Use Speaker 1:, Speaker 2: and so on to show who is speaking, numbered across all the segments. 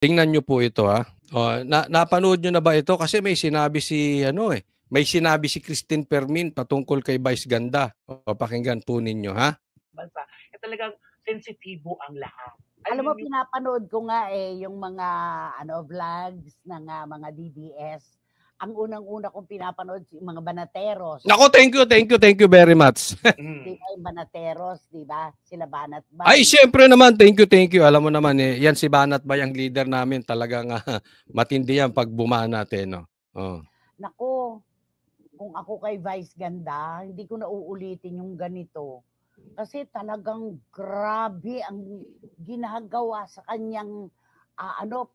Speaker 1: Tingnan niyo po ito, ha. Napanood niyo na ba ito? Kasi may sinabi si may sinabi si Christine Fermin patungkol kay Vice Ganda. Pakinggan po ninyo, ha.
Speaker 2: Bansa, talagang sensitibo ang lahat.
Speaker 3: Alam mo, pinapanood ko nga yung mga vlogs ng mga DDS. Ang unang-una kong pinapanood yung mga Banateros.
Speaker 1: Nako, thank you very much.
Speaker 3: Di ba yung Banateros, di ba? Sila Banat Bay.
Speaker 1: Ay, syempre naman, thank you. Alam mo naman yan si Banat Bay ang leader namin. Talagang matindi yan pag bumaan natin, no. Oh.
Speaker 3: Nako, kung ako kay Vice Ganda, hindi ko na uulitin yung ganito. Kasi talagang grabe ang ginagawa sa kanyang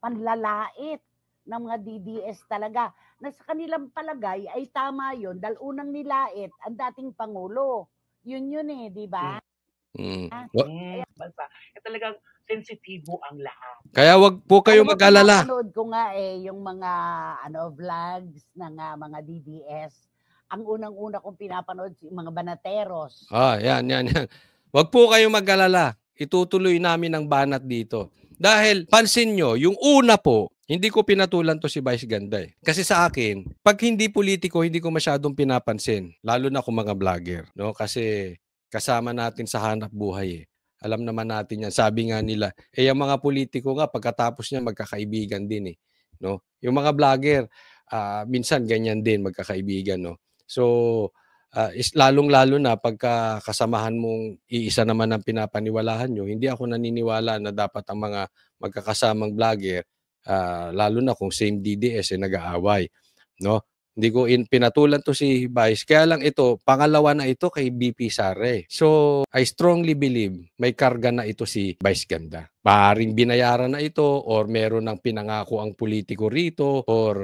Speaker 3: panlalait ng mga DDS talaga. Na sa kanilang palagay ay tama yun dahil unang nilait ang dating Pangulo. Yun di ba?
Speaker 2: Bansa, talagang sensitibo ang lahat.
Speaker 1: Kaya wag po kayo mag-alala.
Speaker 3: Pinapanood ko nga yung mga vlogs ng mga DDS. Ang unang-una kong pinapanood yung mga Banateros.
Speaker 1: Yan. Wag po kayong mag-alala. Itutuloy namin ang banat dito. Dahil pansin nyo, yung una po, hindi ko pinatulan to si Vice Ganda eh. Kasi sa akin, pag hindi politiko, hindi ko masyadong pinapansin. Lalo na kung mga vlogger. No? Kasi kasama natin sa hanap buhay eh. Alam naman natin yan. Sabi nga nila, yung mga politiko nga, pagkatapos niya magkakaibigan din eh. No? Yung mga vlogger, minsan ganyan din, magkakaibigan. No? So, lalong-lalo na pagka kasamahan mong iisa naman ang pinapaniwalahan nyo, hindi ako naniniwala na dapat ang mga magkakasamang vlogger, lalo na kung same DDS, nag-aaway. No? Hindi ko pinatulan to si Vice. Kaya lang ito, pangalawa na ito kay BP Sara. So, I strongly believe may karga na ito si Vice Ganda. Maaaring binayaran na ito or meron ng pinangako ang politiko rito or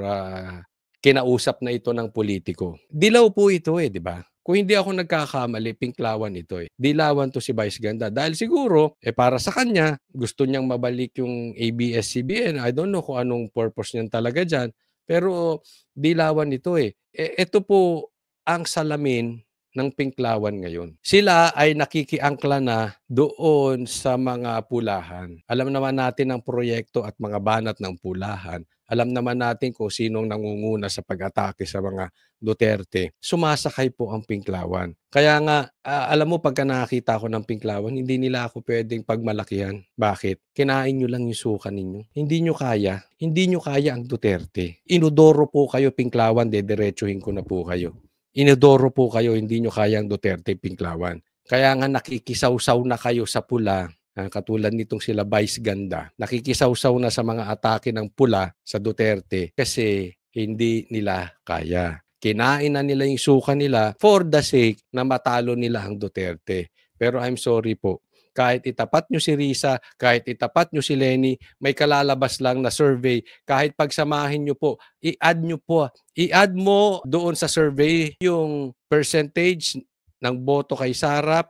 Speaker 1: kinausap na ito ng politiko. Dilaw po ito di ba? Kung hindi ako nagkakamali, pinklawan ito Dilawan to si Vice Ganda. Dahil siguro, para sa kanya, gusto niyang mabalik yung ABS-CBN. I don't know kung anong purpose niyan talaga dyan. Pero dilawan ito Ito po ang salamin ng pinklawan ngayon. Sila ay nakikiangkla na doon sa mga pulahan. Alam naman natin ang proyekto at mga banat ng pulahan. Alam naman natin kung sinong nangunguna sa pag-atake sa mga Duterte. Sumasakay po ang pinklawan. Kaya nga, alam mo, pagka nakakita ko ng pinklawan, hindi nila ako pwedeng pagmalakihan. Bakit? Kinain nyo lang yung suka ninyo. Hindi nyo kaya. Hindi nyo kaya ang Duterte. Inodoro po kayo, pinklawan, dediretsuhin ko na po kayo. Inodoro po kayo, hindi nyo kaya ang Duterte, pinklawan. Kaya nga nakikisawsaw na kayo sa pula. Katulad nitong sila Vice Ganda, nakikisawsaw na sa mga atake ng pula sa Duterte kasi hindi nila kaya. Kinain na nila yung suka nila for the sake na matalo nila ang Duterte. Pero I'm sorry po, kahit itapat nyo si Risa, kahit itapat nyo si Lenny, may kalalabas lang na survey. Kahit pagsamahin nyo po, i-add mo doon sa survey yung percentage ng boto kay Sara,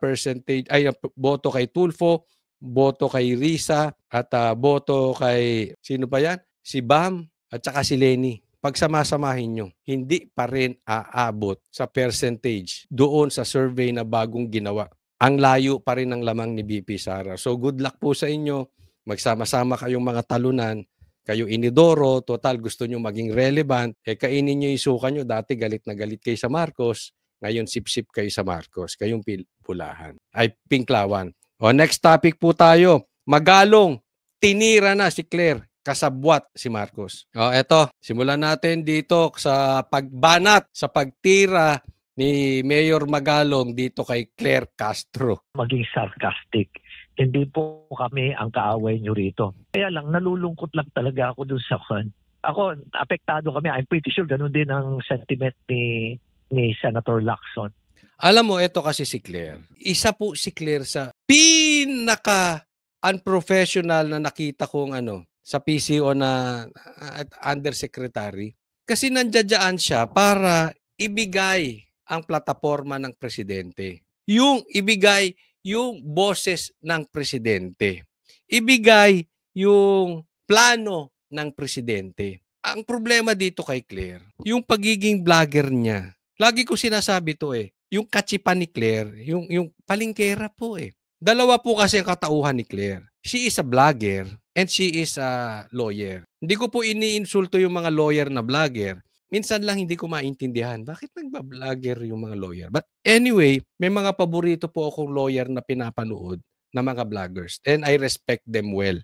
Speaker 1: boto kay Tulfo, boto kay Risa, at boto kay, sino pa yan? Si Bam, at saka si Lenny. Pagsamasamahin nyo, hindi pa rin aabot sa percentage doon sa survey na bagong ginawa. Ang layo pa rin ng lamang ni BP Sara. So good luck po sa inyo. Magsama-sama kayong mga talunan. Kayo inidoro, total gusto nyo maging relevant. Kainin nyo yung suka nyo. Dati galit na galit kayo sa Marcos. Ngayon sip-sip kayo sa Marcos. Kayong pulahan. Ay, pinklawan. Next topic po tayo. Magalong, tinira na si Claire. Kasabwat si Marcos. Eto, simulan natin dito sa pagbanat, sa pagtira ni Mayor Magalong dito kay Claire Castro.
Speaker 4: Maging sarcastic. Hindi po kami ang kaaway nyo rito. Kaya lang, nalulungkot lang talaga ako dun sa kan. Ako, apektado kami. I'm pretty sure ganun din ang sentiment ni Senator Lacson.
Speaker 1: Alam mo, ito kasi si Claire. Isa po si Claire sa pinaka-unprofessional na nakita kong sa PCO na undersecretary. Kasi nandiyan siya para ibigay ang plataforma ng presidente. Yung ibigay yung boses ng presidente. Ibigay yung plano ng presidente. Ang problema dito kay Claire, yung pagiging vlogger niya. Lagi ko sinasabi to yung katsipan ni Claire, yung palingkera po Dalawa po kasi ang katauhan ni Claire. She is a vlogger and she is a lawyer. Hindi ko po iniinsulto yung mga lawyer na vlogger. Minsan lang hindi ko maintindihan bakit nagba-vlogger yung mga lawyer. But anyway, may mga paborito po akong lawyer na pinapanood na mga vloggers and I respect them well.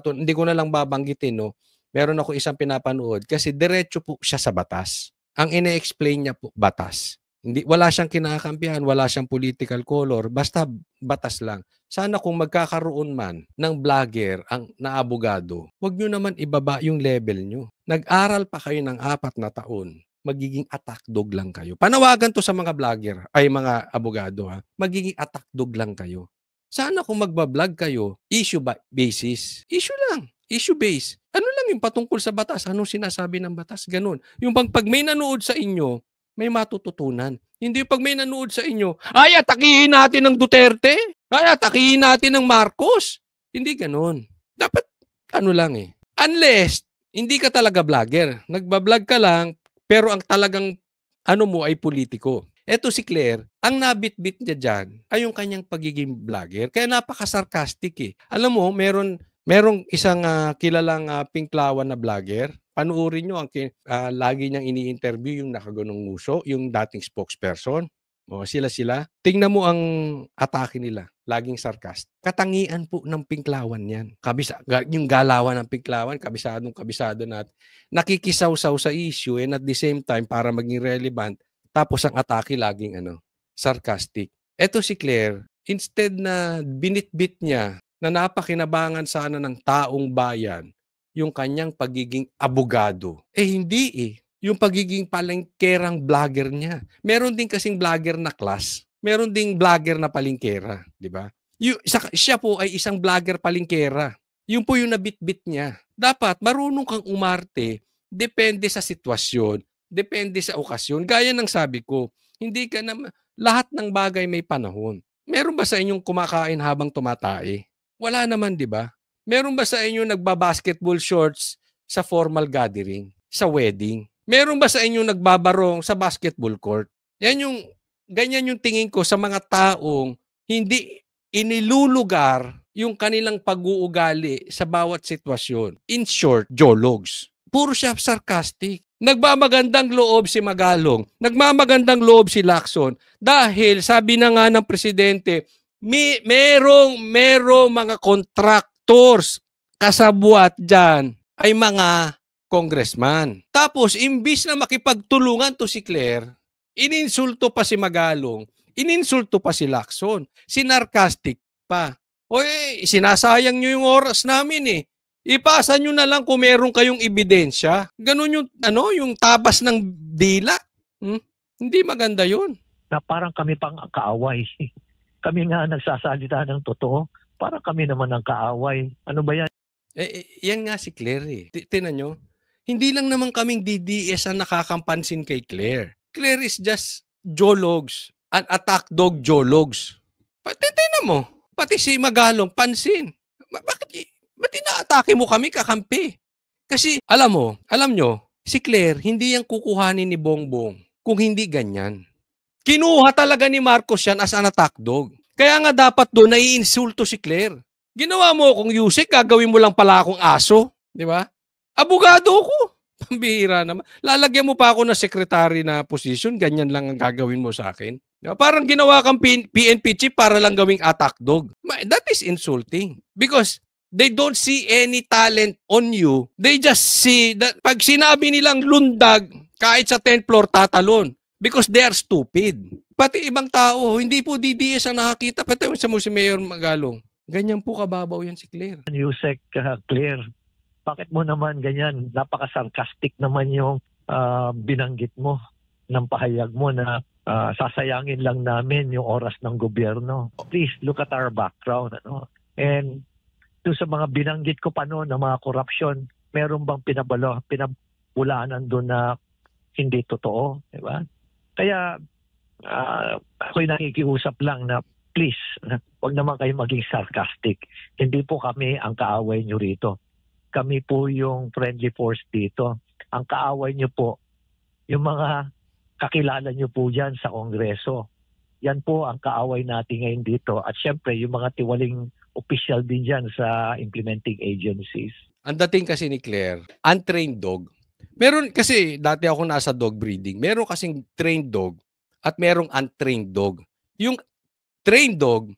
Speaker 1: Hindi ko na lang babanggitin, no. Meron ako isang pinapanood kasi diretso po siya sa batas. Ang ine-explain niya po batas. Wala siyang kinakampihan, wala siyang political color, basta batas lang. Sana kung magkakaroon man ng vlogger na abogado, wag nyo naman ibaba yung level nyo. Nag-aral pa kayo ng 4 na taon, magiging attack dog lang kayo. Panawagan to sa mga vlogger, ay mga abogado ha, magiging attack dog lang kayo. Sana kung magbablog kayo, issue basis. Issue lang, issue base. Ano lang yung patungkol sa batas, anong sinasabi ng batas, ganun. Yung pag may nanood sa inyo, may matututunan. Hindi pag may nanood sa inyo, ay atakihin natin ng Duterte, ay atakihin natin ng Marcos. Hindi ganun. Dapat ano lang eh. Unless, hindi ka talaga vlogger. Nagbablog ka lang, pero ang talagang ano mo ay politiko. Eto si Claire, ang nabitbit niya dyan ay yung kanyang pagiging vlogger. Kaya napaka-sarcastic eh. Alam mo, merong isang kilalang pinklawan na vlogger. Panuorin nyo, lagi niyang ini-interview yung nakaganong nguso, yung dating spokesperson. O, sila. Tingnan mo ang atake nila. Laging sarcastic. Katangian po ng pinklawan yan. Yung galawan ng pinklawan, kabisado natin. Nakikisaw-saw sa issue and at the same time, para maging relevant, tapos ang atake laging sarcastic. Eto si Claire, instead na binitbit niya na napakinabangan sana ng taong bayan yung kanyang pagiging abogado. Hindi eh. Yung pagiging palengkerang vlogger niya. Meron din kasing vlogger na class. Meron ding vlogger na palengkera. Di ba? Siya po ay isang vlogger palengkera. Yun po yung nabitbit niya. Dapat marunong kang umarte. Depende sa sitwasyon. Depende sa okasyon. Gaya ng sabi ko, hindi ka na, lahat ng bagay may panahon. Meron ba sa inyong kumakain habang tumatae? Wala naman, di ba? Meron ba sa inyo nagba-basketball shorts sa formal gathering, sa wedding? Meron ba sa inyo nagbabarong sa basketball court? Ganyan yung tingin ko sa mga taong hindi inilulugar yung kanilang pag-uugali sa bawat sitwasyon. In short, jologs. Puro siya sarcastic. Nagmamagandang loob si Magalong. Nagmamagandang loob si Lacson. Dahil sabi na nga ng presidente, merong mga contractors kasabwat dyan ay mga congressman. Tapos, imbis na makipagtulungan to si Claire, ininsulto pa si Magalong, ininsulto pa si Lacson, sinarcastic pa. Sinasayang nyo yung oras namin eh. Ipasa nyo na lang kung meron kayong ebidensya. Ganun yung tabas ng dila. Hindi maganda yun.
Speaker 4: Na parang kami pang kaaway. Kami nga nagsasalita ng totoo, parang kami naman ang kaaway. Ano ba yan?
Speaker 1: Yan nga si Claire eh. Tinan nyo, hindi lang naman kaming DDS ang nakakampansin kay Claire. Claire is just jologs. An attack dog jologs. Tinan mo, pati si Magalong, pansin. Ba't inaatake mo kami kakampi? Kasi alam nyo, si Claire, hindi yan kukuhanin ni Bongbong kung hindi ganyan. Kinuha talaga ni Marcos yan as an attack dog. Kaya nga dapat doon naiinsulto si Claire. Ginawa mo akong Yusek, gagawin mo lang pala akong aso. Di ba? Abogado ko. Pambihira naman. Lalagyan mo pa ako na secretary na position, ganyan lang ang gagawin mo sa akin. Diba? Parang ginawa kang PNP chief para lang gawing attack dog. That is insulting. Because they don't see any talent on you. They just see that pag sinabi nilang lundag, kahit sa 10th floor tatalon. Because they are stupid. Pati ibang tao, hindi po DDS ang nakakita. Pati sa mo si Mayor Magalong. Ganyan po kababaw yan si Claire.
Speaker 4: Yusek, Claire, bakit mo naman ganyan? Napaka-sarcastic naman yung binanggit mo ng pahayag mo na sasayangin lang namin yung oras ng gobyerno. Please look at our background. And doon sa mga binanggit ko pa noon na mga corruption, meron bang pinabulaanan doon na hindi totoo? Diba? Kaya ako'y nakikiusap lang na please, huwag naman kayo maging sarcastic. Hindi po kami ang kaaway nyo rito. Kami po yung friendly force dito. Ang kaaway nyo po, yung mga kakilala nyo po dyan sa Kongreso. Yan po ang kaaway natin ngayon dito. At syempre, yung mga tiwaling official din dyan sa implementing agencies.
Speaker 1: Ang dating kasi ni Claire, untrained dog. Meron kasi, dati ako nasa dog breeding, meron kasing trained dog at merong untrained dog. Yung trained dog,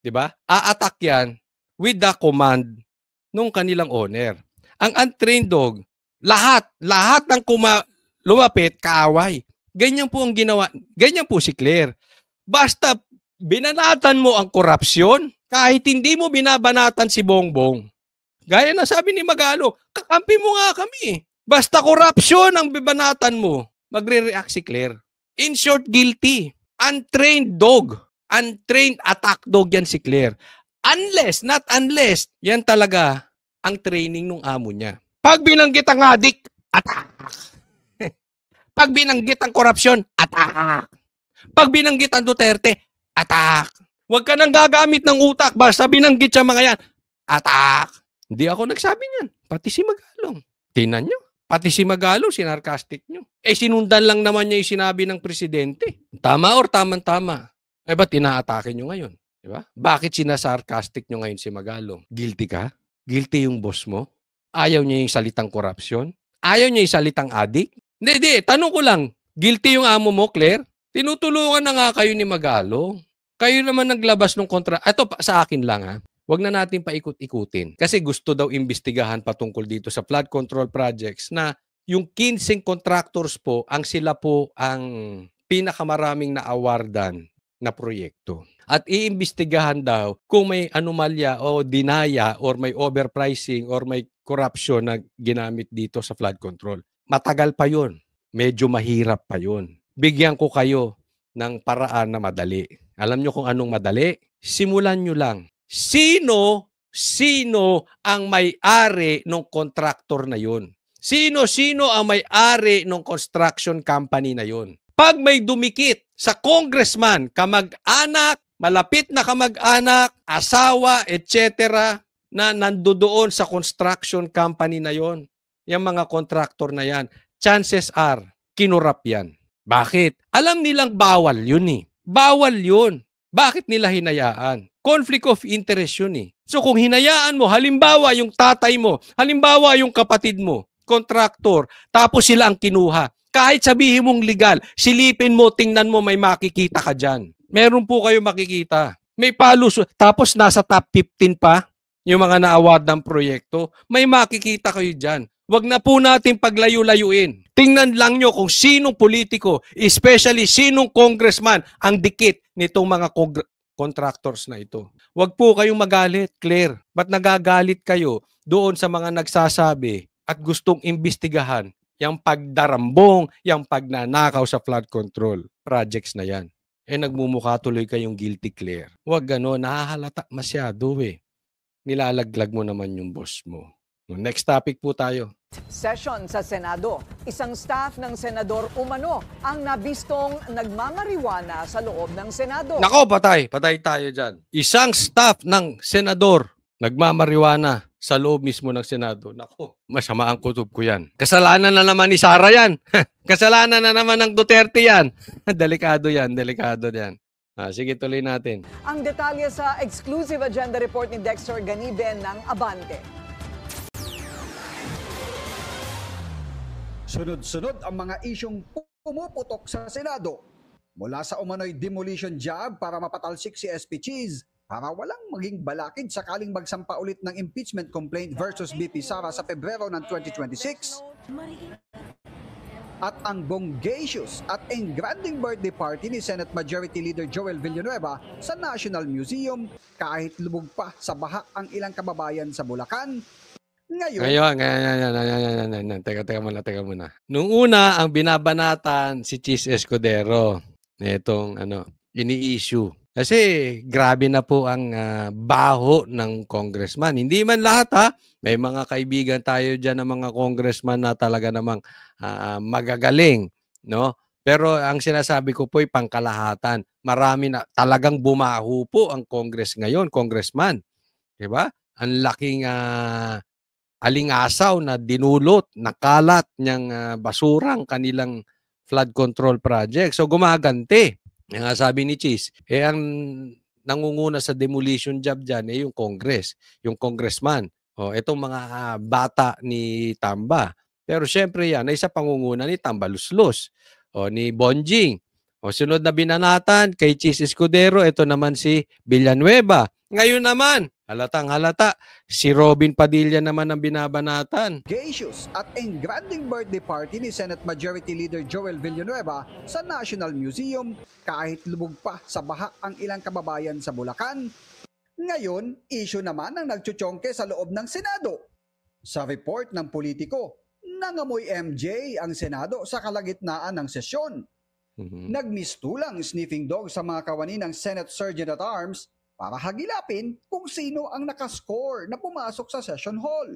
Speaker 1: di ba, a-attack yan with the command nung kanilang owner. Ang untrained dog, lahat ng lumapit, kaaway. Ganyan po ang ginawa, ganyan po si Claire. Basta binanatan mo ang korupsyon, kahit hindi mo binabanatan si Bongbong. Gaya na sabi ni Magalo, kakampi mo nga kami. Basta korupsyon ang bibanatan mo, magre-react si Claire. In short, guilty. Untrained dog. Untrained attack dog yan si Claire. Unless, not unless, yan talaga ang training ng amo niya. Pag binanggit ang adik, attack. Pag binanggit ang korupsyon, attack. Pag binanggit ang Duterte, attack. Huwag ka nang gagamit ng utak. Basta binanggit siya mga yan, attack. Hindi ako nagsabi niyan. Pati si Magalong. Tingnan nyo. Pati si Magalong, sinarcastic nyo. Sinundan lang naman niya yung sinabi ng presidente. Tama or tama-tama? Ba't inaatake nyo ngayon? Diba? Bakit sinasarcastic nyo ngayon si Magalong? Guilty ka? Guilty yung boss mo? Ayaw niya yung salitang korupsyon? Ayaw niya yung salitang adik? Hindi. Tanong ko lang. Guilty yung amo mo, Claire? Tinutulungan na nga kayo ni Magalong. Kayo naman naglabas ng kontra. Ito sa akin lang ha. Huwag na natin paikot-ikutin. Kasi gusto daw imbestigahan patungkol dito sa flood control projects na yung 15 contractors po, sila po ang pinakamaraming na-awardan na proyekto. At iimbestigahan daw kung may anomalya o dinaya or may overpricing or may corruption na ginamit dito sa flood control. Matagal pa yun. Medyo mahirap pa yun. Bigyan ko kayo ng paraan na madali. Alam nyo kung anong madali? Simulan nyo lang. Sino ang may-ari ng contractor na yun? Sino ang may-ari ng construction company na yun? Pag may dumikit sa congressman, kamag-anak, malapit na kamag-anak, asawa, etc. na nandoon sa construction company na yon, yung mga contractor na yan, chances are, kinurap yan. Bakit? Alam nilang bawal yun eh. Bawal yun. Bakit nila hinayaan? Conflict of interest yun eh. So kung hinayaan mo, halimbawa yung tatay mo, halimbawa yung kapatid mo, contractor, tapos sila ang kinuha. Kahit sabihin mong legal, silipin mo, tingnan mo, may makikita ka dyan. Meron po kayo makikita. May palus, tapos nasa top 15 pa, yung mga na-award ng proyekto, may makikita kayo dyan. Wag na po natin paglayo-layuin. Tingnan lang nyo kung sinong politiko, especially sinong congressman ang dikit nitong mga contractors na ito. Wag po kayong magalit, Claire. Ba't nagagalit kayo doon sa mga nagsasabi at gustong imbestigahan yung pagdarambong, yung pagnanakaw sa flood control projects na yan? Nagmumukha tuloy kayong guilty, Claire. Wag gano'n, nahahalata masyado eh. Nilalaglag mo naman yung boss mo. Next topic po tayo.
Speaker 5: Session sa Senado. Isang staff ng senador umano ang nabistong nagmamariwana sa loob ng Senado.
Speaker 1: Nako, patay tayo dyan. Isang staff ng senador nagmamariwana sa loob mismo ng Senado. Nako, masama ang kutob ko yan. Kasalanan na naman ni Sara yan. Kasalanan na naman ng Duterte yan. Delikado yan. Sige, tuloy natin.
Speaker 5: Ang detalye sa exclusive agenda report ni Dexter Ganiben ng Abante.
Speaker 6: Sunod-sunod ang mga isyong pumuputok sa Senado. Mula sa umano'y demolition job para mapatalsik si SP Cheese para walang maging balakid sakaling magsampa ulit ng impeachment complaint versus BP Sara sa Pebrero ng 2026. At ang bonggacious at engranding birthday party ni Senate Majority Leader Joel Villanueva sa National Museum kahit lubog pa sa baha ang ilang kababayan sa Bulacan. Ngayon.
Speaker 1: Teka muna. Nung una, ang binabanatan si Cheese Escudero. Itong ini-issue. Kasi grabe na po ang baho ng congressman. Hindi man lahat ha. May mga kaibigan tayo dyan ng mga congressman na talaga namang magagaling. No? Pero ang sinasabi ko po ay pangkalahatan. Marami na talagang bumaho po ang congressman. Diba? Ang laking alingasaw na dinulot, nakalat niyang basurang kanilang flood control project. So gumaganti. Yung sabi ni Cheese, ang nangunguna sa demolition job dyan yung Congress, yung congressman. Itong mga bata ni Tamba. Pero syempre yan ay sa pangunguna ni Tamba Luslos, ni Bonjing. Sunod na binanatan kay Chis Escudero, ito naman si Villanueva. Ngayon naman, halatang halata, si Robin Padilla naman ang binabanatan.
Speaker 6: Gay issues at engranding birthday party ni Senate Majority Leader Joel Villanueva sa National Museum kahit lubog pa sa baha ang ilang kababayan sa Bulacan. Ngayon, issue naman ang nagtsutsongke sa loob ng Senado. Sa report ng politiko, nangamoy MJ ang Senado sa kalagitnaan ng sesyon. Nagmistulang sniffing dog sa mga kawani ng Senate Sergeant at Arms para hagilapin kung sino ang nakascore na pumasok sa session hall.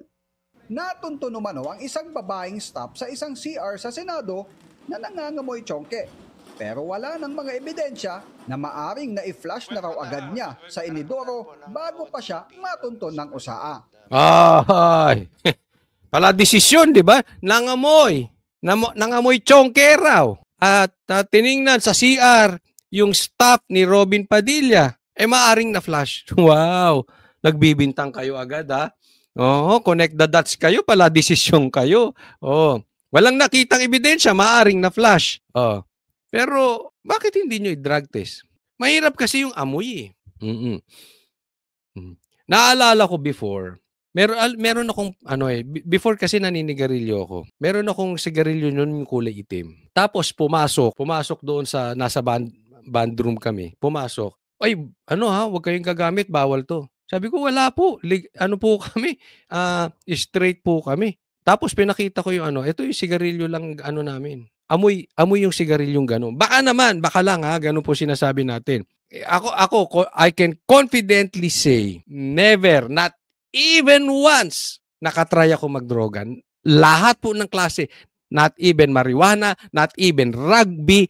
Speaker 6: Natunto numano ang isang babaeng staff sa isang CR sa Senado na nangangamoy tsongke. Pero wala ng mga ebidensya na maaring na-i-flash na raw agad niya sa inidoro bago pa siya matunton ng usaa.
Speaker 1: Ay, pala desisyon, di ba? Nangamoy. Nangamoy tsongke raw. At tiningnan sa CR yung staff ni Robin Padilla. Maaring na-flash. Wow. Nagbibintang kayo agad, ha? Connect the dots kayo, pala desisyon kayo. Walang nakitang ebidensya, maaring na-flash. Pero, bakit hindi nyo i-drug test? Mahirap kasi yung amoy, Naalala ko before, meron akong, before kasi naninigarilyo ako. Meron akong sigarilyo nun yung kulay itim. Tapos, pumasok doon sa, nasa bandroom kami. Pumasok. Ay, huwag kayong gagamit, bawal to. Sabi ko, wala po. Po kami? Straight po kami. Tapos, pinakita ko yung ito yung sigarilyo lang, namin. Amoy yung sigarilyong gano'n. Baka lang gano'n po sinasabi natin. Ako, I can confidently say, never, not even once, nakatry ako magdroga. Lahat po ng klase, not even marijuana, not even rugby,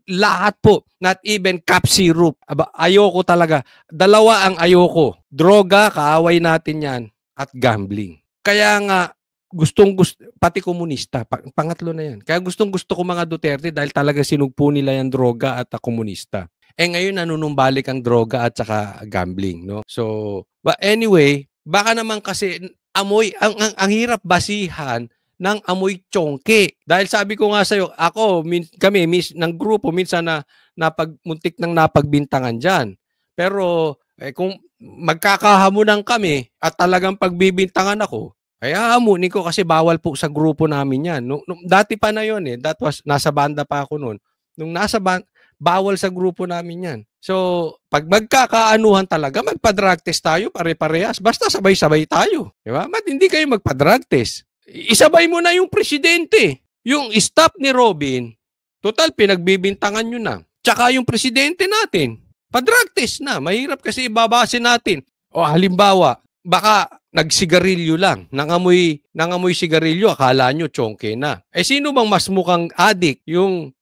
Speaker 1: lahat po, not even cap syrup. Ayoko talaga. Dalawa ang ayoko. Droga, kaaway natin yan, at gambling. Kaya nga, pati komunista, pangatlo na yan. Kaya gusto ko mga Duterte dahil talaga sinugpo nila yung droga at komunista. Ngayon nanunumbalik ang droga at saka gambling, no? So, but anyway, baka naman kasi amoy, ang hirap basihan ng amoy tsongke. Dahil sabi ko nga sa'yo, kami ng grupo, minsan muntik ng napagbintangan dyan. Pero kung magkakahamunan kami at talagang pagbibintangan ako, ay hamunin ko kasi bawal po sa grupo namin yan. Dati pa na yun nasa banda pa ako noon. Nung bawal sa grupo namin yan. So, pag magkakaanuhan talaga, magpa-drug test tayo, pare-parehas. Basta sabay-sabay tayo. Diba? Hindi kayo magpa-drug test. Isabay mo na yung presidente. Yung staff ni Robin, total pinagbibintangan nyo na. Tsaka yung presidente natin, pa-drug test na. Mahirap kasi ibabase natin. Halimbawa, baka nagsigarilyo lang, nangamoy sigarilyo, akala nyo tsongke na. Sino bang mas mukhang addict? Yung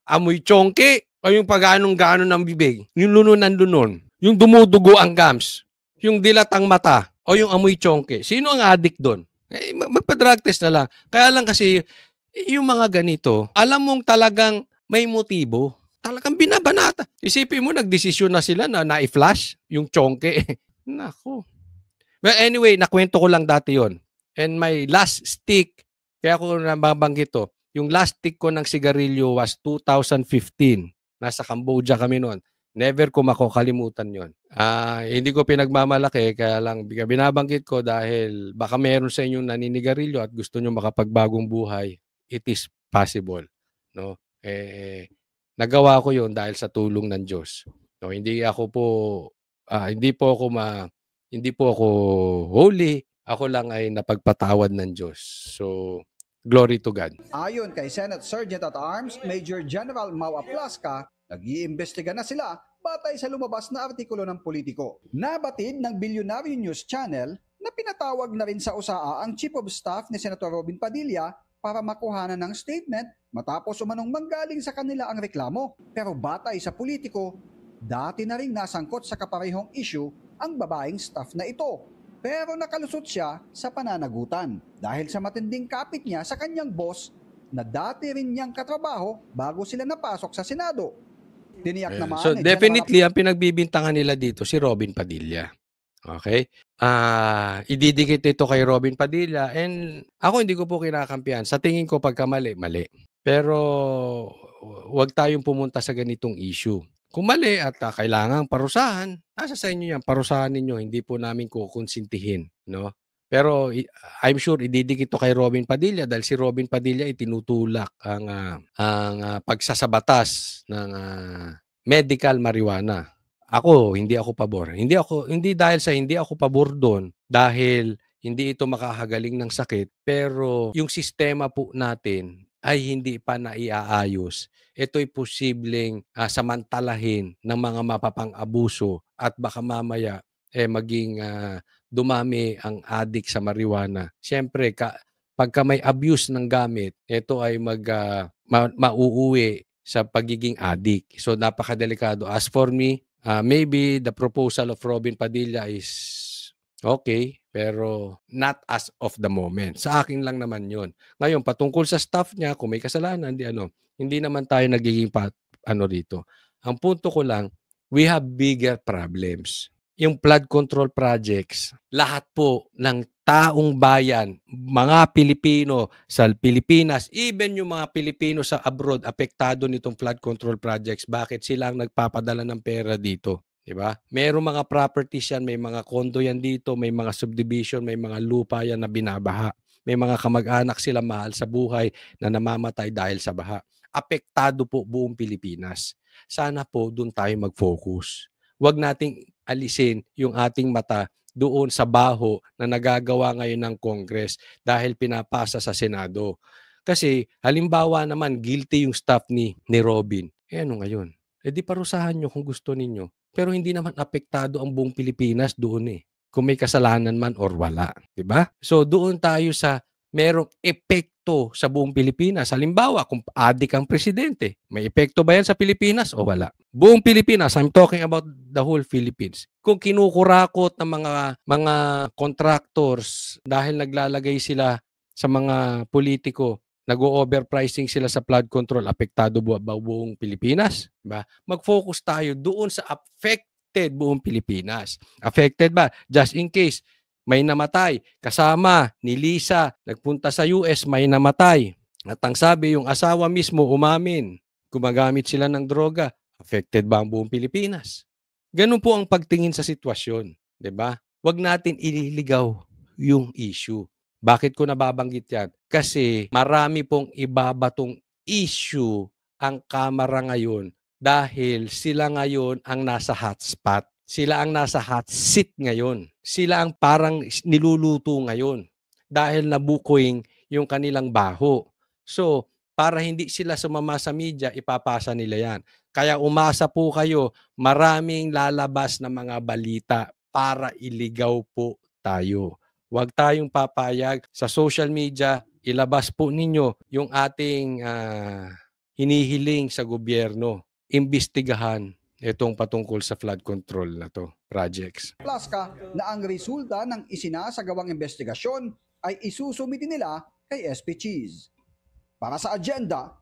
Speaker 1: amoy tsongke o yung pag-anong-gaano ng bibig? Yung lunon, yung dumudugo ang gums, yung dilatang mata, o yung amoy tsongke? Sino ang addict doon? Magpa-drug test na lang. Kaya lang kasi, yung mga ganito, alam mong talagang may motibo. Talagang binabanata. Isipin mo, nagdesisyon na sila na na-flash yung tsongke. Nako. But anyway, nakwento ko lang dati yon. And my last stick, kaya ko nababanggit to, yung last stick ko ng sigarilyo was 2015. Nasa Cambodia kami noon. Never ko makakalimutan yon. Hindi ko pinagmamalaki, kaya lang binabanggit ko dahil baka meron sa inyong naninigarilyo at gusto nyo makapagbagong buhay. It is possible. No? Nagawa ko yon dahil sa tulong ng Diyos. No, hindi po ako holy. Ako lang ay napagpatawad ng Diyos. So, glory to God.
Speaker 6: Ayon kay Senate Sergeant at Arms, Major General Mau Aplasca, nag-iimbestiga na sila batay sa lumabas na artikulo ng politiko. Nabatid ng Billionaire News Channel na pinatawag na rin sa USAA ang Chief of Staff ni Senator Robin Padilla para makuhanan ng statement matapos umanong manggaling sa kanila ang reklamo. Pero batay sa politiko, dati na rin nasangkot sa kaparehong issue ang babaeng staff na ito. Pero nakalusot siya sa pananagutan dahil sa matinding kapit niya sa kanyang boss na dati rin niyang katrabaho bago sila napasok sa Senado. Tiniyak
Speaker 1: Ayan.
Speaker 6: naman
Speaker 1: So
Speaker 6: ni
Speaker 1: definitely ang pinagbibintangan nila dito si Robin Padilla. Okay? Ididikit ito kay Robin Padilla and ako hindi ko po kinakampihan. Sa tingin ko pagka mali, mali. Pero huwag tayong pumunta sa ganitong issue. Kung mali at kailangang parusahan, nasa sa inyo yan, parusahan ninyo, hindi po namin kukonsintihin, no? Pero I'm sure ididikit ito kay Robin Padilla dahil si Robin Padilla itinutulak ang pagsasabatas ng medical marijuana. Ako, hindi ako pabor. Hindi dahil sa hindi ako pabor doon dahil hindi ito makakagaling ng sakit, pero yung sistema po natin ay hindi pa naiaayos. Ito'y posibleng samantalahin ng mga mapapang-abuso at baka mamaya maging dumami ang addict sa marijuana. Siyempre, pagka may abuse ng gamit, ito ay mauuwi sa pagiging addict. So, napakadelikado. As for me, maybe the proposal of Robin Padilla is okay, pero not as of the moment. Sa akin lang naman yun. Ngayon, patungkol sa staff niya, kung may kasalanan, hindi naman tayo nagiging dito. Ang punto ko lang, we have bigger problems. Yung flood control projects, lahat po ng taong bayan, mga Pilipino sa Pilipinas, even yung mga Pilipino sa abroad, apektado nitong flood control projects. Bakit sila ang nagpapadala ng pera dito? Diba? Mayroong mga properties yan, may mga kondo yan dito, may mga subdivision, may mga lupa yan na binabaha. May mga kamag-anak sila mahal sa buhay na namamatay dahil sa baha. Apektado po buong Pilipinas. Sana po doon tayo mag-focus. Huwag nating alisin yung ating mata doon sa baho na nagagawa ngayon ng Congress dahil pinapasa sa Senado. Kasi halimbawa naman guilty yung staff ni Robin. Ano ngayon? Di parusahan nyo kung gusto ninyo. Pero hindi naman apektado ang buong Pilipinas doon kung may kasalanan man or wala. Diba? So doon tayo sa merong epekto sa buong Pilipinas. Halimbawa, kung adik ang presidente, may epekto ba yan sa Pilipinas o wala? Buong Pilipinas, I'm talking about the whole Philippines. Kung kinukurakot ng mga contractors dahil naglalagay sila sa mga politiko, nag-overpricing sila sa flood control, apektado ba buong Pilipinas? Diba? Mag-focus tayo doon sa affected buong Pilipinas. Affected ba? Just in case, may namatay. Kasama ni Lisa, nagpunta sa US, may namatay. At ang sabi, yung asawa mismo umamin, gumagamit sila ng droga. Affected ba ang buong Pilipinas? Ganun po ang pagtingin sa sitwasyon. Diba? Huwag natin ililigaw yung issue. Bakit ko nababanggit yan? Kasi marami pong ibabatong issue ang Kamara ngayon dahil sila ngayon ang nasa hotspot. Sila ang nasa hot seat ngayon. Sila ang parang niluluto ngayon dahil nabukoing yung kanilang baho. So, para hindi sila sumama sa media, ipapasa nila yan. Kaya umasa po kayo, maraming lalabas na mga balita para iligaw po tayo. Huwag tayong papayag sa social media, ilabas po ninyo yung ating hinihiling sa gobyerno. Imbestigahan itong patungkol sa flood control na to, projects.
Speaker 6: Plus na ang resulta ng isinasagawang investigasyon ay isusumiti nila kay SP Cheese. Para sa agenda.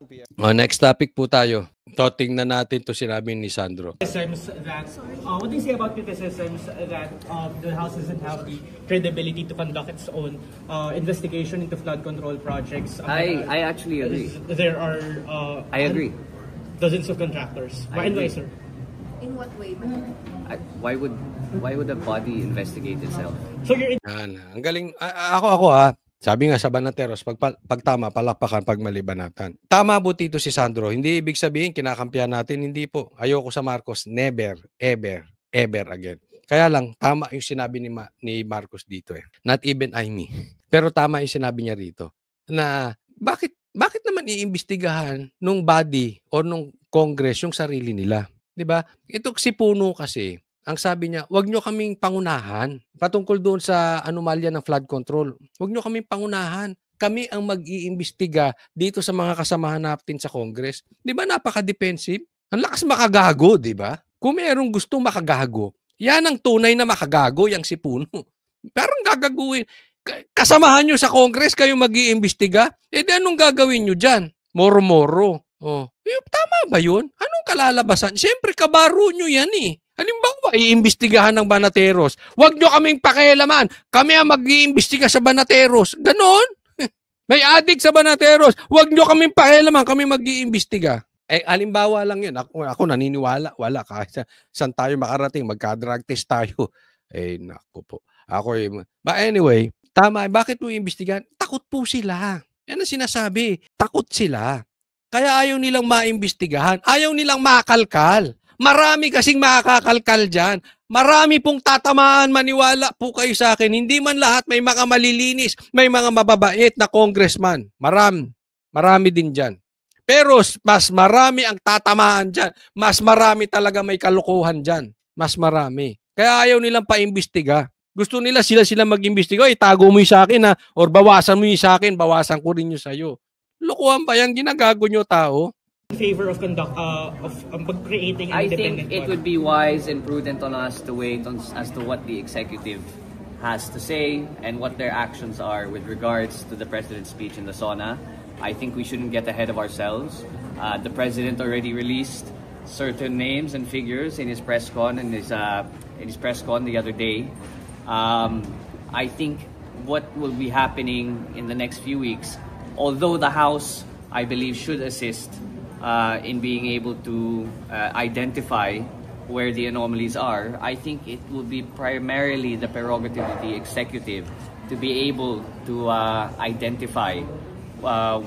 Speaker 1: Next topic po tayo. Tingnan natin to sinabi ni Sandro.
Speaker 7: What do you say about criticisms that the House doesn't have the credibility to conduct its own investigation into flood control projects?
Speaker 8: I actually agree.
Speaker 7: There are
Speaker 8: I agree.
Speaker 7: Dozens of contractors. Why, sir?
Speaker 9: In what way?
Speaker 8: Why would a body investigate itself?
Speaker 7: So you're
Speaker 1: Ang galing. Ako sabi nga sa Banateros, pag tama, palakpakan, pag mali, banatan. Tama po dito si Sandro. Hindi ibig sabihin, kinakampihan natin. Hindi po. Ayoko sa Marcos. Never, ever, ever again. Kaya lang, tama yung sinabi ni Marcos dito Not even me. Pero tama yung sinabi niya rito. Na, bakit naman iimbestigahan nung body or nung Congress yung sarili nila? Diba? Ito si Puno kasi, ang sabi niya, wag nyo kaming pangunahan. Patungkol doon sa anomalya ng flood control. Wag nyo kaming pangunahan. Kami ang mag-iimbestiga dito sa mga kasamahan natin sa Congress. Di ba napaka-defensive? Ang lakas makagago, di ba? Kung mayroong gustong makagago, yan ang tunay na makagago, yung si Puno. Parang gagaguin. Kasamahan nyo sa Congress, kayo mag-iimbestiga. Di anong gagawin nyo dyan? Moro-moro. Oh, tama ba yun? Anong kalalabasan? Siyempre, kabaro nyo yan eh. Halimbawa, iimbestigahan ng Banateros. Huwag nyo kaming pakialaman. Kami ang mag-iimbestiga sa Banateros. Ganon? May adik sa Banateros. Huwag nyo kaming pakialaman. Kami mag-iimbestiga. Eh, halimbawa lang yun. Ako naniniwala. Wala. Kahit saan tayo makarating, magka-drug test tayo. Eh, naku po. But anyway, tama. Bakit mo iimbestigahan? Takot po sila. Yan ang sinasabi. Takot sila. Kaya ayaw nilang maimbestigahan. Ayaw nilang makalkal. Marami kasing makakakalkal dyan. Marami pong tatamaan, maniwala po kayo sa akin. Hindi man lahat, may mga malilinis, may mga mababait na congressman. Marami din dyan. Pero mas marami ang tatamaan dyan. Mas marami talaga may kalukuhan dyan. Mas marami. Kaya ayaw nilang paimbestiga. Gusto nila sila mag-imbestiga. Itago mo yung sa akin ha. Or bawasan mo yung sa akin, bawasan ko rin yung sa'yo. Lukuhan ba yan? Ginagago nyo tao?
Speaker 7: In favor of creating an
Speaker 8: I
Speaker 7: independent
Speaker 8: think it
Speaker 7: body.
Speaker 8: would be wise and prudent on us to wait as to what the executive has to say and what their actions are with regards to the president's speech in the SONA. I think we shouldn't get ahead of ourselves. The president already released certain names and figures in his press con the other day. I think what will be happening in the next few weeks, although the House, I believe, should assist in being able to identify where the anomalies are, I think it will be primarily the prerogative of the executive to be able to identify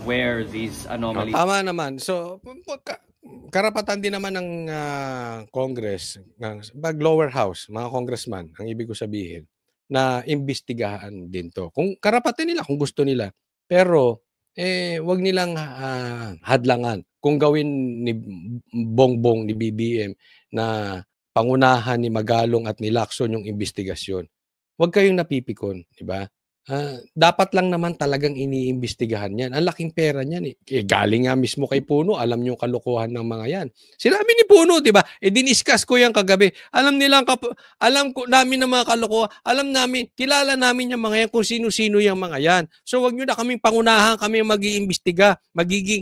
Speaker 8: where these anomalies.
Speaker 1: Tama naman. So, karapatan din naman ng Congress, ng lower house, mga congressman, ang ibig ko sabihin, na imbestigahan din to. Kung karapatan nila, kung gusto nila. Pero, wag nilang hadlangan. Kung gawin ni Bongbong, ni BBM, na pangunahan ni Magalong at ni Lacson yung investigasyon, wag kayong napipikon, di ba? Dapat lang naman talagang iniimbestigahan yan. Ang laking pera niyan eh. Galing nga mismo kay Puno, alam niyo kalokohan ng mga yan. Sinabi ni Puno, di ba? Diniscuss ko yan kagabi. Alam ko namin ng mga kalokohan. Alam namin, kilala namin yung mga yan kung sino-sino yung mga yan. So wag niyo na kaming pangunahan, kami mag-iimbestiga. Magiging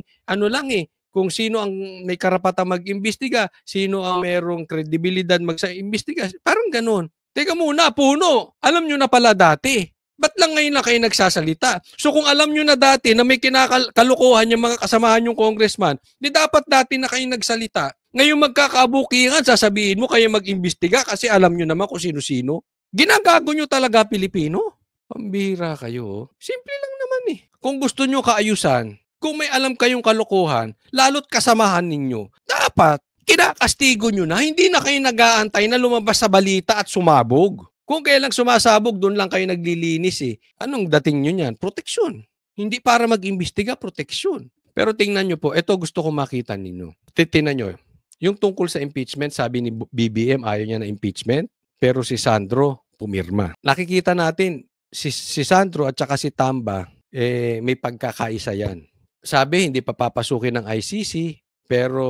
Speaker 1: kung sino ang may karapatang mag-imbestiga, sino ang merong kredibilidad magsa-imbestiga. Parang ganun. Teka muna, Puno, alam niyo na pala dati. Ba't lang ngayon na kayo nagsasalita? So kung alam nyo na dati na may kinakalukuhan yung mga kasamahan yung congressman, di dapat dati na kayo nagsalita. Ngayon magkakabukingan, sasabihin mo kayo mag-imbestiga kasi alam nyo naman kung sino-sino. Ginagago nyo talaga Pilipino? Pambira kayo. Simple lang naman eh. Kung gusto nyo kaayusan, kung may alam kayong kalukuhan, lalo't kasamahan ninyo, dapat kinakastigo nyo na, hindi na kayo nag-aantay na lumabas sa balita at sumabog. Kung kailang sumasabog, doon lang kayo naglilinis eh. Anong dating nyo yan? Proteksyon. Hindi para mag-imbestiga, proteksyon. Pero tingnan nyo po, ito gusto ko makita ninyo. Tingnan nyo, yung tungkol sa impeachment, sabi ni BBM, ayaw niya na impeachment, pero si Sandro, pumirma. Nakikita natin, si Sandro at saka si Tamba, may pagkakaisa yan. Sabi, hindi pa papasukin ng ICC, pero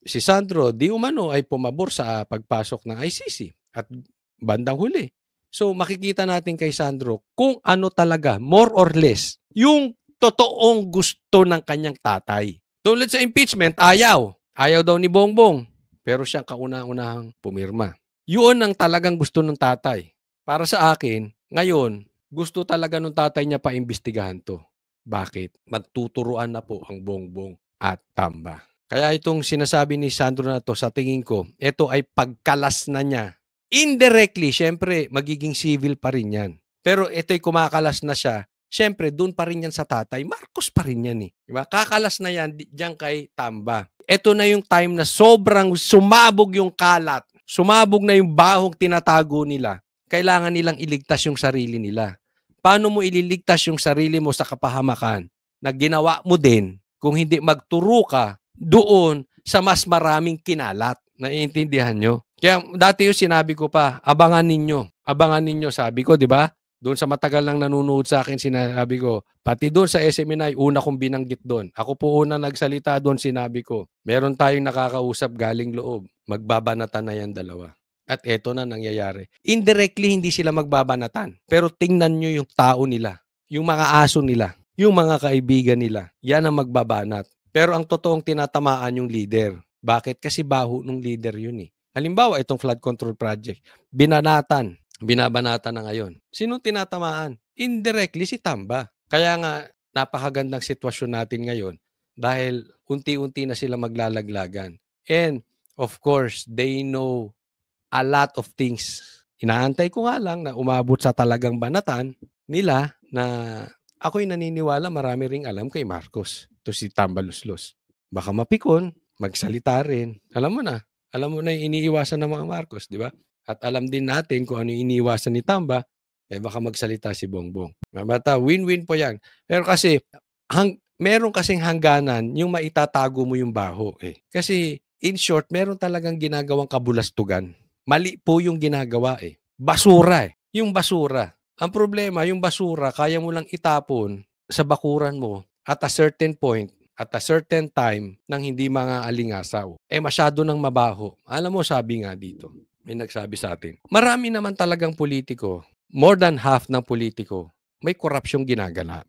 Speaker 1: si Sandro, di umano ay pumabor sa pagpasok ng ICC. At bandang huli. So makikita natin kay Sandro kung ano talaga, more or less, yung totoong gusto ng kanyang tatay. Tulad sa impeachment, ayaw. Ayaw daw ni Bongbong. Pero siya kauna-unahang pumirma. Yun ang talagang gusto ng tatay. Para sa akin, ngayon, gusto talaga ng tatay niya paimbestigahan to. Bakit? Magtuturuan na po ang Bongbong at Tamba. Kaya itong sinasabi ni Sandro na to, sa tingin ko, ito ay pagkalas na niya. Indirectly, syempre, magiging civil pa rin yan. Pero ito'y kumakalas na siya. Syempre, doon pa rin yan sa tatay. Marcos pa rin yan eh. Diba? Kakalas na yan diyan kay Tamba. Ito na yung time na sobrang sumabog yung kalat. Sumabog na yung bahong tinatago nila. Kailangan nilang iligtas yung sarili nila. Paano mo ililigtas yung sarili mo sa kapahamakan na ginawa mo din kung hindi magturo ka doon sa mas maraming kinalat? Naiintindihan nyo? Kaya dati yung sinabi ko pa, abangan ninyo, sabi ko, di ba? Doon sa matagal lang nanonood sa akin, sinabi ko, pati doon sa SMNI, una kong binanggit doon. Ako po una nagsalita doon, sinabi ko, meron tayong nakakausap galing loob, magbabanatan na yan dalawa. At eto na nangyayari. Indirectly, hindi sila magbabanatan. Pero tingnan nyo yung tao nila, yung mga aso nila, yung mga kaibigan nila, yan ang magbabanat. Pero ang totoong tinatamaan yung leader. Bakit? Kasi baho nung leader yun eh. Halimbawa, itong flood control project, binabanatan na ngayon. Sino tinatamaan? Indirectly si Tamba. Kaya nga, napakagandang sitwasyon natin ngayon dahil unti-unti na sila maglalaglagan. And of course, they know a lot of things. Inaantay ko nga lang na umabot sa talagang banatan nila na ako'y naniniwala marami ring alam kay Marcos. Ito si Tamba Luslos. Baka mapikon, magsalita rin. Alam mo na yung iniiwasan ng mga Marcos, di ba? At alam din natin kung ano yung iniiwasan ni Tamba, baka magsalita si Bongbong. Bata, win-win po yan. Pero kasi, meron kasing hangganan yung maitatago mo yung baho. Kasi, in short, meron talagang ginagawang kabulastugan. Mali po yung ginagawa Basura Yung basura. Ang problema, yung basura, kaya mo lang itapon sa bakuran mo at a certain point, at a certain time, nang hindi mga alingasaw. Masyado nang mabaho. Alam mo, sabi nga dito, may nagsabi sa atin, marami naman talagang politiko, more than half ng politiko, may korupsyong ginagawa.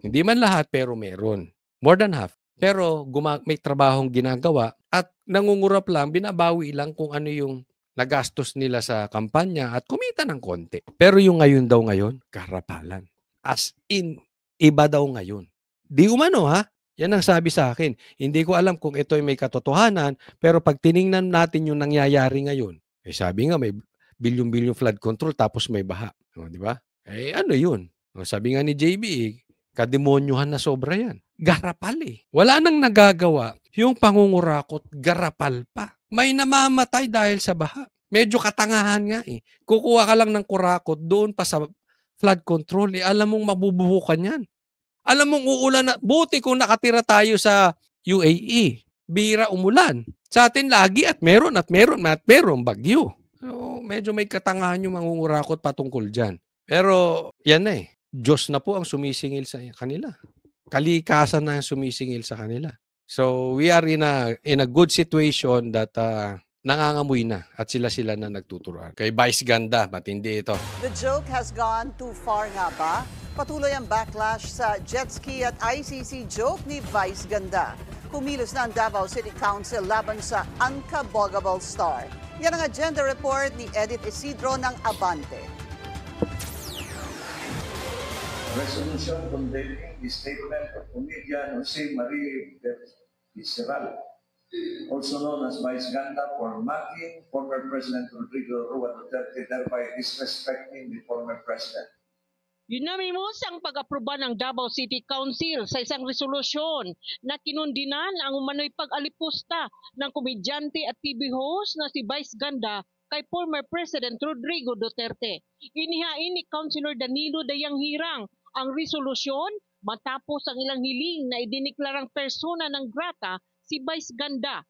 Speaker 1: Hindi man lahat, pero meron. More than half. Pero may trabahong ginagawa at nangungurap lang, binabawi lang kung ano yung nagastos nila sa kampanya at kumita ng konti. Pero yung ngayon, karapalan. As in, iba daw ngayon. Di umano Yan ang sabi sa akin. Hindi ko alam kung ito ay may katotohanan, pero pag tiningnan natin yung nangyayari ngayon, sabi nga may bilyon-bilyon flood control tapos may baha. Di ba? Ano yun? Sabi nga ni JB, kademonyuhan na sobra yan. Garapal Wala nang nagagawa. Yung pangungurakot, garapal pa. May namamatay dahil sa baha. Medyo katangahan nga Kukuha ka lang ng kurakot doon pa sa flood control. Alam mong mabubuhukan yan. Alam mong uulan na. Buti kung nakatira tayo sa UAE. Bira umulan. Sa atin lagi at meron bagyo. So, medyo may katangahan yung mangungurakot patungkol dyan. Pero yan Diyos na po ang sumisingil sa kanila. Kalikasan na ang sumisingil sa kanila. So we are in a good situation that nangangamoy na at sila na nagtuturuan. Kay Vice Ganda, matindi ito.
Speaker 5: The joke has gone too far nga ba? Patuloy ang backlash sa jet ski at ICC joke ni Vice Ganda. Kumilos na ang Davao City Council laban sa Unkabogable Star. Yan ang agenda report ni Edith Isidro ng Abante.
Speaker 9: Resolution condemning the statement of comedian Jose Marie Visceral, also known as Vice Ganda, for mocking former President Rodrigo Roa Duterte, thereby disrespecting the former president.
Speaker 10: Unanimous ang pag-aproba ng Davao City Council sa isang resolusyon na kinundinan ang umano'y pag-alipusta ng komedyante at TV host na si Vice Ganda kay former President Rodrigo Duterte. Inihain ni Councilor Danilo Dayang Hirang ang resolusyon matapos ang ilang hiling na idiniklarang persona ng grata si Vice Ganda.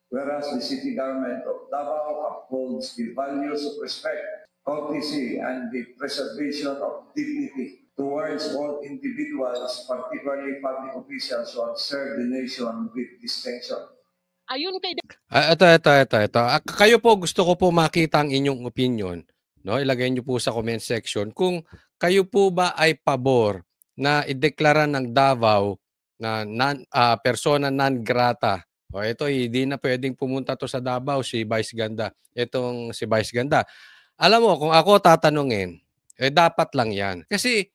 Speaker 9: Whereas the city government of Davao upholds the values of respect, courtesy, and the preservation of dignity towards all individuals, particularly public officials who have served the nation with distinction.
Speaker 10: Ayun kay
Speaker 1: Ito. Kayo po, gusto ko po makita ang inyong opinion. No? Ilagay niyo po sa comment section kung kayo po ba ay pabor na ideklara ng Davao na persona non grata. Ito, hindi na pwedeng pumunta to sa Davao si Vice Ganda. Itong si Vice Ganda. Alam mo, kung ako tatanungin, dapat lang yan. Kasi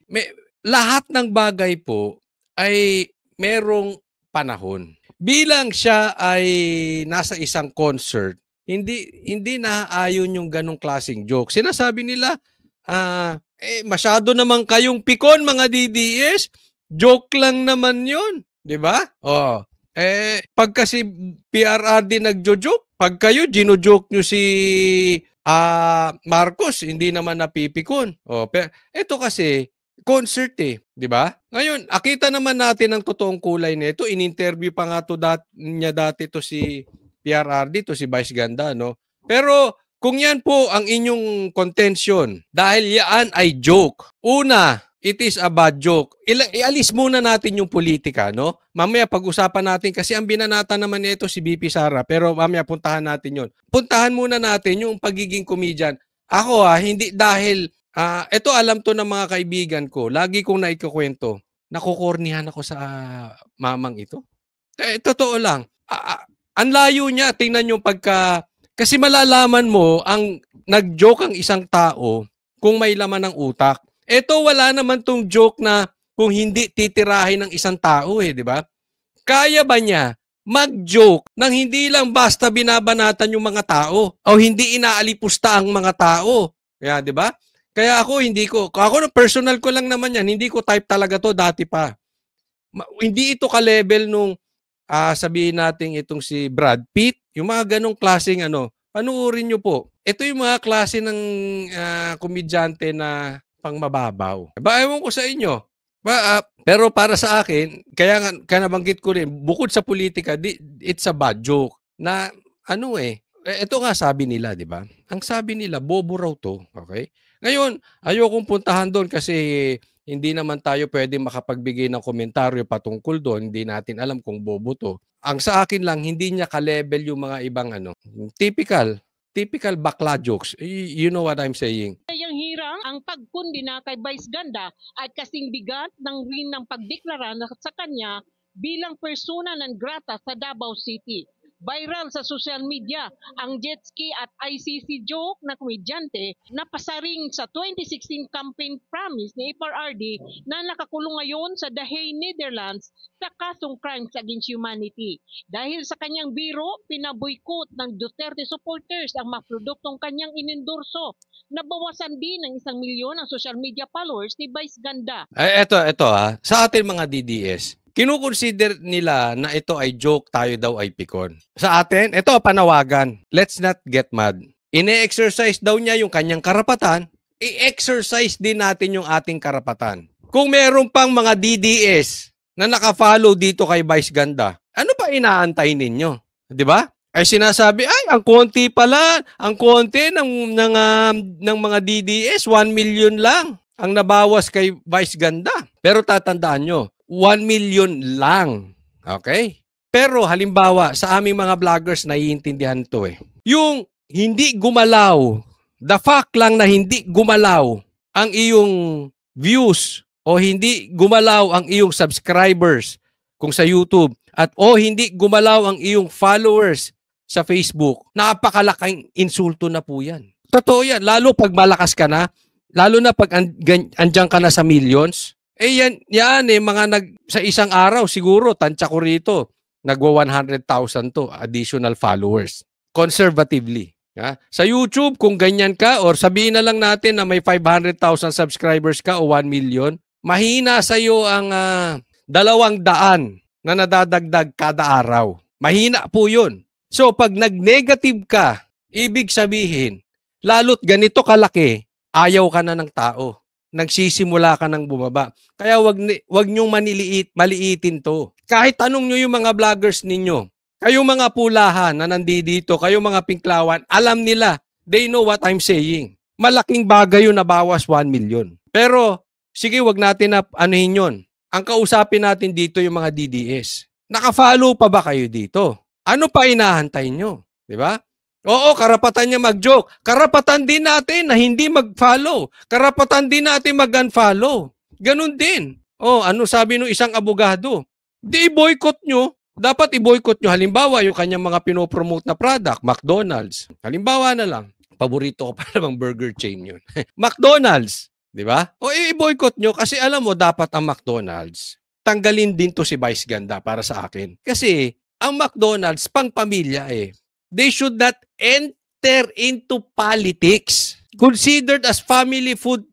Speaker 1: lahat ng bagay po ay merong panahon. Bilang siya ay nasa isang concert, hindi naaayon yung ganong klaseng joke. Sinasabi nila, masyado naman kayong pikon mga DDS, joke lang naman yun. Diba? Pag kasi PRRD nagjo-joke, pag kayo gino-joke nyo si Marcos, hindi naman napipikon. Pero ito kasi, concert di ba? Ngayon, akita naman natin ang totoong kulay nito. In-interview pa nga niya dati to si PRRD, to si Vice Ganda, no? Pero kung yan po ang inyong contention, dahil yan ay joke. Una, it is a bad joke. Ialis muna natin yung politika, no? Mamaya pag-usapan natin kasi ang binanata naman nito si BP Sara, pero mamaya puntahan natin yon. Puntahan muna natin yung pagiging comedian. Ako hindi dahil ito alam to ng mga kaibigan ko. Lagi kong naikukwento. nakokornihan ako sa mamang ito. Totoo lang. Ang layo niya, tingnan niyo kasi malalaman mo ang nag-joke ang isang tao kung may laman ng utak. Ito wala naman tong joke na kung hindi titirahin ng isang tao di ba? Kaya ba niya mag-joke nang hindi lang basta binabanatan yung mga tao o hindi inaalipusta ang mga tao? Kaya, di ba? Kaya ako personal ko lang naman yan, hindi ko type talaga to dati pa. Hindi ito ka-level nung sabihin natin itong si Brad Pitt, yung mga ganong klaseng panuorin nyo po. Ito yung mga klase ng komedyante na pangmababaw. Ewan ko sa inyo. Pero para sa akin, kaya nabanggit ko rin, bukod sa politika, it's a bad joke na ito nga sabi nila, di ba? Ang sabi nila, bobo raw to. Okay? Ngayon, ayokong puntahan doon kasi hindi naman tayo pwede makapagbigay ng komentaryo patungkol doon. Hindi natin alam kung bobo to. Ang sa akin lang, hindi niya ka-level yung mga ibang typical bakla jokes. You know what I'm saying?
Speaker 10: Yang hirang ang pagkundina kay Vice Ganda at kasing bigat ng rin ng pagdeklara sa kanya bilang persona non grata sa Davao City. Viral sa social media ang jet ski at ICC joke na komedyante na pasaring sa 2016 campaign promise ni FRRD na nakakulong ngayon sa The Hague, Netherlands sa kasong crimes against humanity. Dahil sa kanyang biro, pinaboykot ng Duterte supporters ang mga produktong kanyang inendorso. Nabawasan din ng 1 milyon ang social media followers ni Vice Ganda.
Speaker 1: Ito sa atin mga DDS, kinukonsider nila na ito ay joke, tayo daw ay pikon. Sa atin, ito panawagan. Let's not get mad. Ine-exercise daw niya yung kanyang karapatan, i-exercise din natin yung ating karapatan. Kung meron pang mga DDS na naka-follow dito kay Vice Ganda, ano pa inaantay ninyo? 'Di ba? Ay sinasabi, ang konti pala, ang konti ng mga DDS, 1 million lang ang nabawas kay Vice Ganda. Pero tatandaan nyo, 1 million lang. Okay? Pero halimbawa, sa aming mga vloggers, naiintindihan to Yung hindi gumalaw, the fact lang na hindi gumalaw ang iyong views o hindi gumalaw ang iyong subscribers kung sa YouTube at hindi gumalaw ang iyong followers sa Facebook, napakalaking insulto na po yan. Totoo yan. Lalo pag malakas ka na, lalo na pag andyan ka na sa millions, sa isang araw siguro, tansya ko rito, nagwa 100,000 to additional followers. Conservatively. Sa YouTube, kung ganyan ka, or sabihin na lang natin na may 500,000 subscribers ka o 1 million, mahina sa iyo ang 200 na nadadagdag kada araw. Mahina po yun. So, pag nag-negative ka, ibig sabihin, lalo't ganito kalaki, ayaw ka na ng tao. Nagsisimula ka ng bumaba. Kaya wag niyong maliitin to. Kahit tanong niyo yung mga vloggers ninyo, kayo mga pulahan na nandito, kayo mga pinklawan, alam nila, they know what I'm saying. Malaking bagay yung nabawas 1 million. Pero, sige, wag natin na anuhin yun. Ang kausapin natin dito yung mga DDS. Naka-follow pa ba kayo dito? Ano pa inahantay nyo? Diba? Oo, karapatan niya mag-joke. Karapatan din natin na hindi mag-follow. Karapatan din natin mag-unfollow. Ganun din. Ano sabi ng isang abogado? Di i-boycott nyo. Dapat i-boycott nyo. Halimbawa, yung kanyang mga pinopromote na product, McDonald's. Halimbawa na lang. Paborito ko pa namang burger chain yun. McDonald's. Di ba? O i-boycott nyo kasi alam mo, dapat ang McDonald's. Tanggalin din to si Vice Ganda para sa akin. Kasi ang McDonald's, pang pamilya They should not enter into politics. Considered as family food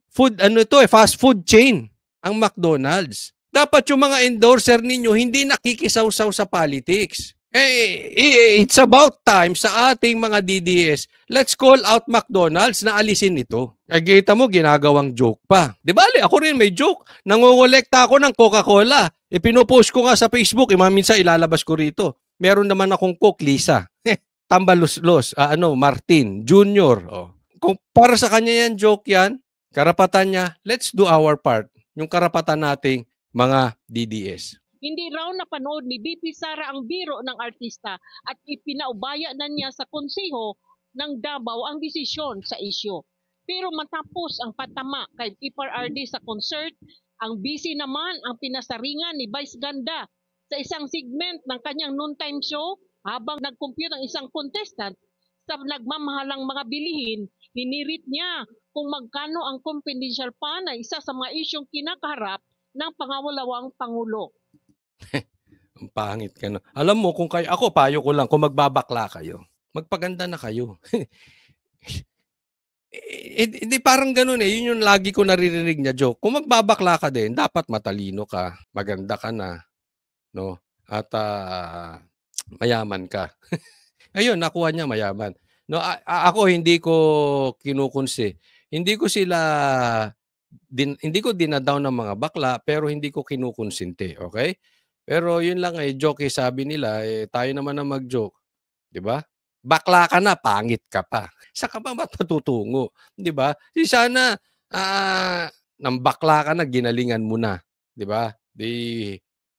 Speaker 1: fast food chain ang McDonald's. Dapat yung mga endorser ninyo hindi nakikisaw-saw sa politics. It's about time sa ating mga DDS. Let's call out McDonald's na alisin ito. Kita mo, ginagawang joke pa. Di ba, ako rin may joke. Nangongolekta ako ng Coca-Cola. Pinopost ko nga sa Facebook. Minsan ilalabas ko rito. Meron naman akong Coke, Lisa. Tambalos-los, Martin, Junior. Kung para sa kanya yan, joke yan, karapatan niya, let's do our part. Yung karapatan nating mga DDS.
Speaker 10: Hindi raw napanood ni BP Sara ang biro ng artista at ipinaubaya na niya sa konseho ng Davao ang desisyon sa isyu. Pero matapos ang patama kay FRRD sa concert, Ang busy naman ang pinasaringan ni Vice Ganda sa isang segment ng kanyang noontime show habang nag-compute ang isang contestant sa nagmamahalang mga bilihin, hinirit niya kung magkano ang confidential fund na isa sa mga isyong kinakaharap ng pangawalawang Pangulo.
Speaker 1: Ang pangit ka na. Alam mo, kung kayo, ako payo ko lang, kung magbabakla kayo, magpaganda na kayo. Hindi parang ganun eh. Yun yung lagi ko naririnig niya joke. Kung magbabakla ka din, dapat matalino ka, maganda ka na, no? At mayaman ka. Ayun, nakuha niya mayaman. No, ako hindi ko kinukunsi. Hindi ko dinadown ng mga bakla, pero hindi ko kinukonsinti, okay? Pero yun lang eh, joke eh, sabi nila, eh, tayo naman ang mag-joke, 'di ba? Bakla ka na, pangit ka pa. Saan ka ba matutungo, 'di ba? Sana nang bakla ka na, ginalingan mo na, 'di ba? Di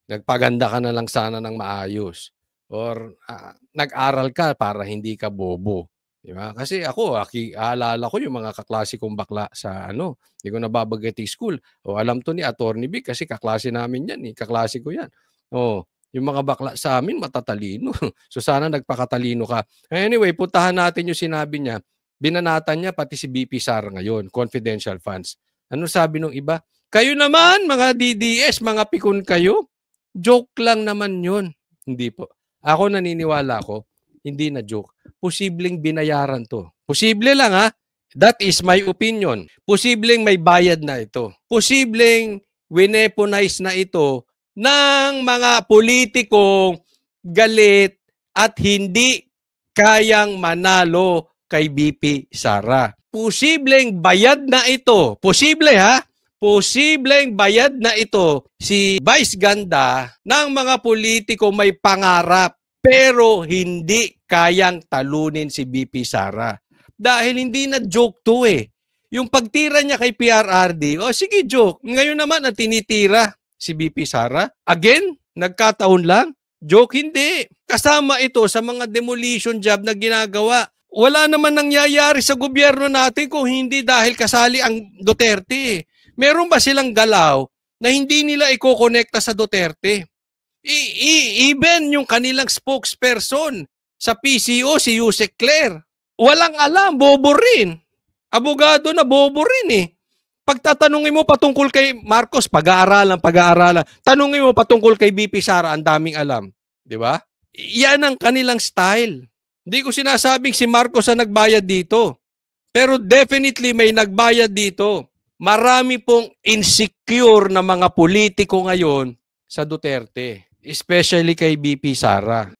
Speaker 1: nagpaganda ka na lang sana ng maayos. Or nag-aral ka para hindi ka bobo. Di ba? Kasi ako, aalala ko yung mga kaklase kong bakla sa hindi ko nababanggit school. O alam to ni Attorney Vic kasi kaklase namin yan. Kaklase ko yan. O, yung mga bakla sa amin matatalino. So sana nagpakatalino ka. Anyway, puntahan natin yung sinabi niya. Binanatan niya pati si BP Sara ngayon, confidential funds. Ano sabi nung iba? Kayo naman, mga DDS, mga pikon kayo. Joke lang naman yun. Hindi po. Ako naniniwala ko, hindi na joke. Posibleng binayaran to. Posible lang ha. That is my opinion. Posibleng may bayad na ito. Posibleng wineponize na ito ng mga politikong galit at hindi kayang manalo kay BP Sara. Posibleng bayad na ito. Posible ha. Posibleng bayad na ito si Vice Ganda ng mga politiko may pangarap pero hindi kayang talunin si BP Sara. Dahil hindi na joke to eh. Yung pagtira niya kay PRRD, sige joke. Ngayon naman ang tinitira si BP Sara. Again, nagkataon lang. Joke hindi. Kasama ito sa mga demolition job na ginagawa. Wala naman nangyayari sa gobyerno natin kung hindi dahil kasali ang Duterte. Meron ba silang galaw na hindi nila i-connecta sa Duterte? Even yung kanilang spokesperson sa PCO, si Yusek Claire, walang alam, bobo rin. Abogado na bobo rin eh. Pagtatanungin mo patungkol kay Marcos, pag-aaralan. Tanungin mo patungkol kay BP Sara, ang daming alam. Di ba? Yan ang kanilang style. Hindi ko sinasabing si Marcos ang nagbayad dito. Pero definitely may nagbayad dito. Marami pong insecure na mga politiko ngayon sa Duterte. Especially kay BP Sara.